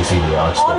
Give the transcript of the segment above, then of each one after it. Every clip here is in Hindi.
इसीलिए आज तक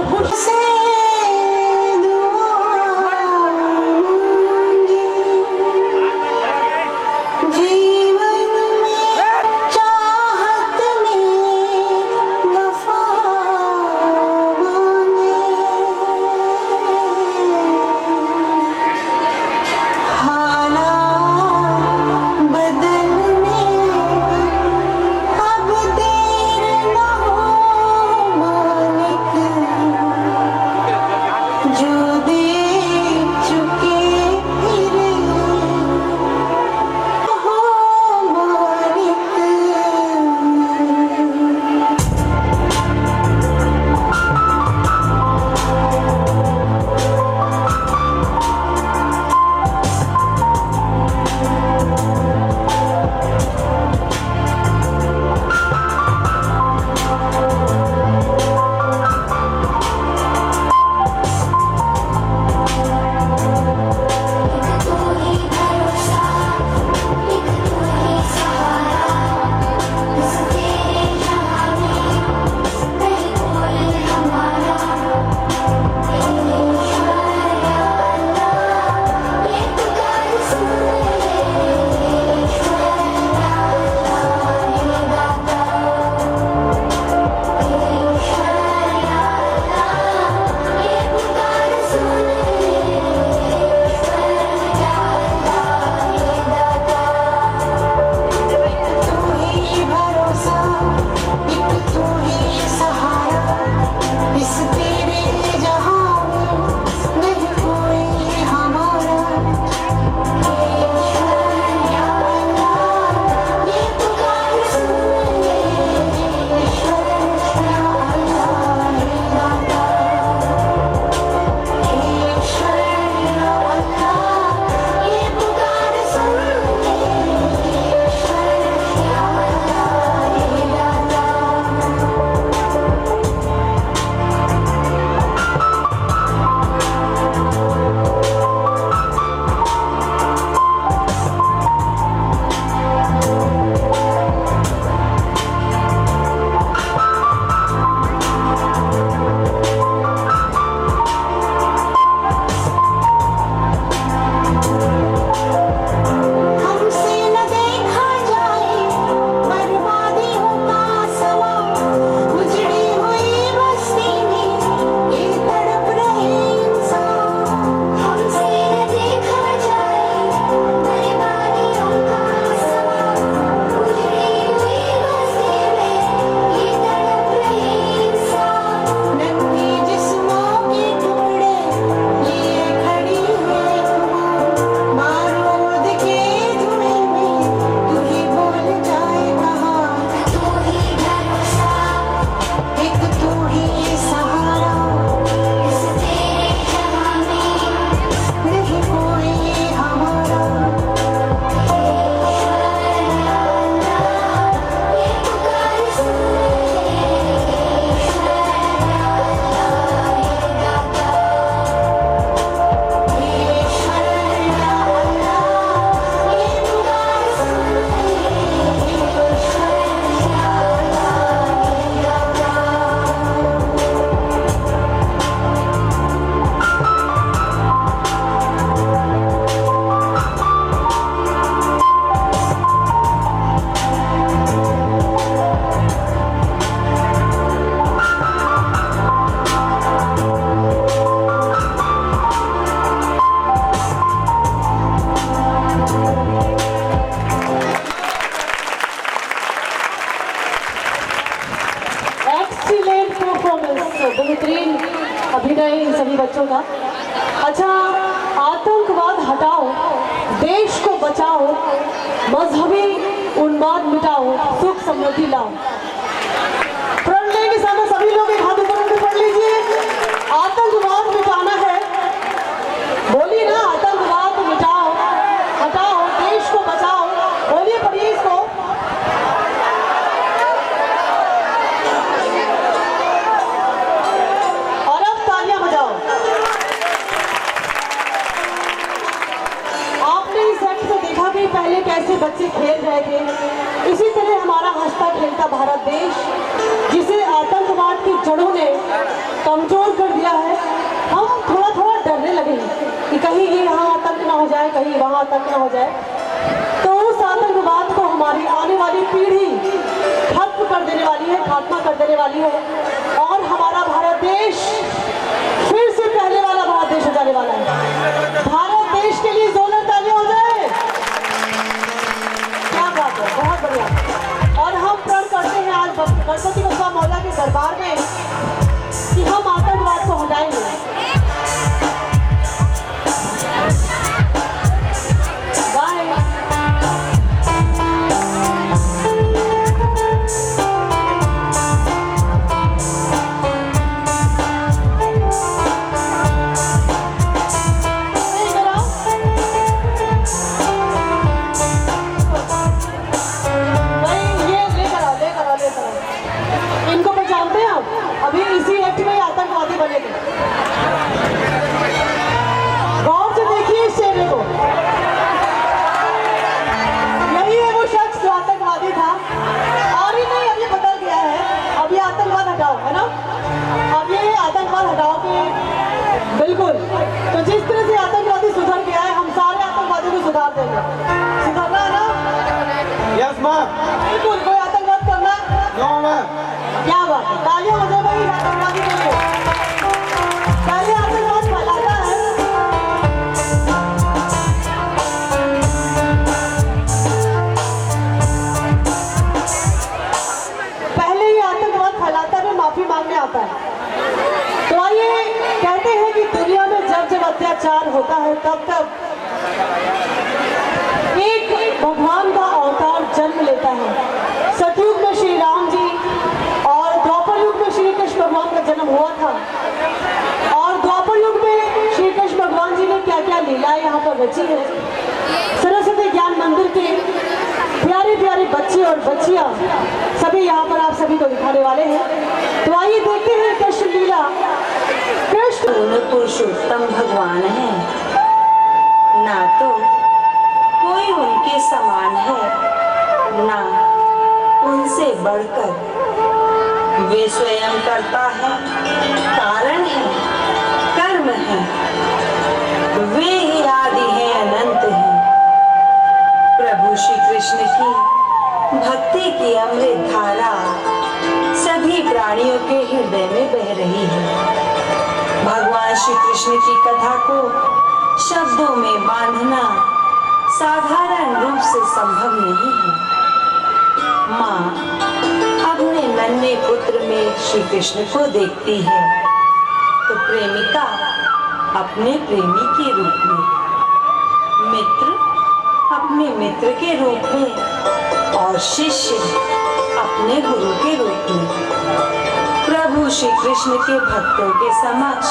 बेहतरीन अभिनय इन सभी बच्चों का। अच्छा, आतंकवाद हटाओ, देश को बचाओ, मजहबी उन्माद मिटाओ, सुख समृद्धि लाओ। प्रण लेंगे सामने सभी लोग एक हाथ ऊपर उठे पढ़ लीजिए। आतंकवाद मिटाना है, बोलिए ना, आतंकवाद मिटाओ, हटाओ, देश को बचाओ, बोलिए, पढ़िए इसको। और अब तालियां बजाओ। आपने इस सेट से देखा कि पहले कैसे बच्चे खेल रहे थे, इसी तरह हमारा हंसता खेलता भारत कहीं ये यहाँ आतंक ना हो जाए, कहीं वहाँ आतंक ना हो जाए। तो उस आतंकवाद को हमारी आने वाली पीढ़ी खत्म कर देने वाली है, खात्मा कर देने वाली है, और हमारा भारत देश फिर से पहले वाला भारत देश हो जाने वाला है। भारत देश के लिए जोरदार तालियां हो जाए। क्या बात है, बहुत बढ़िया। और हम प्रण करते हैं आज गणपति बप्पा मौला के दरबार में कि हम आतंकवाद को हटाएंगे। इनको पहचानते हैं आप? अभी इसी एक्ट में आतंकवादी बने थे। गौर से देखिए इस चेहरे को। यही है वो शख्स जो आतंकवादी था। और ही नहीं, अब ये बदल गया है। अब ये आतंकवाद हटाओ, है ना? अब ये आतंकवाद हटाओ के बिल्कुल। तो जिस तरह से आतंकवादी सुधर गया है, हम सारे आतंकवादियों को सुधार देंगे। सुधरना है ना? यस मां। बिल्कुल। कोई आतंकवाद करना? नो मां। क्या बात है, तालियां हो जाए भाई आतंकवादी के लिए। पहले आतंकवाद फैलाता है। पहले ही आतंकवाद फैलाता है, माफी मांगने आता है। तो आइए, कहते हैं कि दुनिया में जब जब अत्याचार होता है तब तब एक भगवान का अवतार जन्म लेता है। सतयुग में श्री राम जी और द्वापर युग में श्री कृष्ण भगवान का जन्म हुआ था। और द्वापर युग में श्री कृष्ण भगवान जी ने क्या क्या लीलाएं यहाँ पर रची है। सरस्वती ज्ञान मंदिर के प्यारे प्यारे बच्चे और बच्चियां सभी यहाँ पर आप सभी को दिखाने वाले हैं। तो आइए देखते हैं कृष्ण लीला। कृष्ण पुरुषोत्तम भगवान है, ना तो कोई उनके समान है, ना उनसे बढ़कर। वे स्वयं करता है, कारण है, कर्म है। वे ही आदि है, अनंत है। प्रभु श्री कृष्ण की भक्ति की अमृत धारा सभी प्राणियों के हृदय में बह रही है। भगवान श्री कृष्ण की कथा को शब्दों में बांधना साधारण रूप से संभव नहीं है। माँ अपने नन्हे पुत्र में श्री कृष्ण को देखती है तो प्रेमिका अपने प्रेमी के रूप में, मित्र अपने मित्र के रूप में और शिष्य अपने गुरु के रूप में प्रभु श्री कृष्ण के भक्तों के समक्ष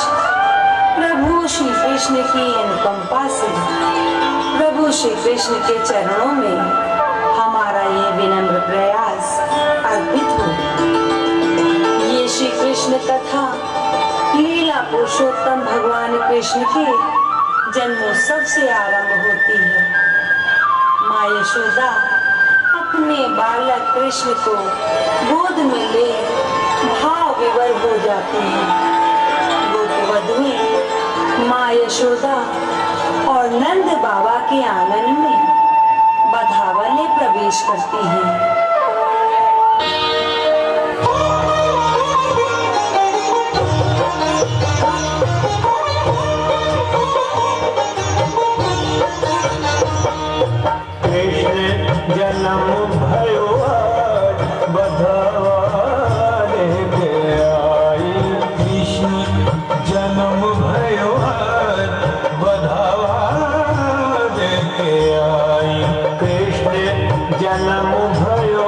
प्रभु श्री कृष्ण की अनुकंपा से प्रभु श्री कृष्ण के चरणों में हमारा ये विनम्र प्रयास अर्पित हो। ये श्री कृष्ण कथा लीला पुरुषोत्तम भगवान कृष्ण के जन्मोत्सव से आरंभ होती है। माँ यशोदा अपने बालक कृष्ण को गोद में ले भाव विवल हो जाती है। गोपवधुएं माँ यशोदा और नंद बाबा के आंगन में बधावले प्रवेश करती हैं। जन्म भयो बधावाले के आई, कृष्ण जन्म भयो बधावाले के आई, कृष्ण जन्म भयो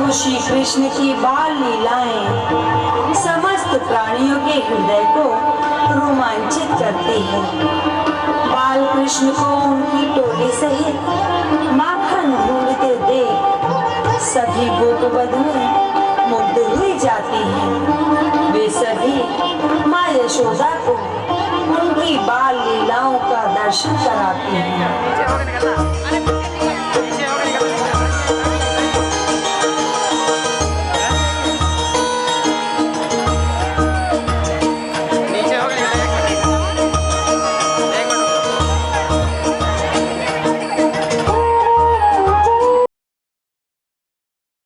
प्रभु श्री कृष्ण की बाल लीलाएं समस्त प्राणियों के हृदय को रोमांचित करती है। बाल कृष्ण को उनकी टोली सहित माखन ढूंढते देख सभी गोपवधुएं मुग्ध हुई जाती हैं। वे सभी माँ यशोदा को उनकी बाल लीलाओं का दर्शन कराती हैं।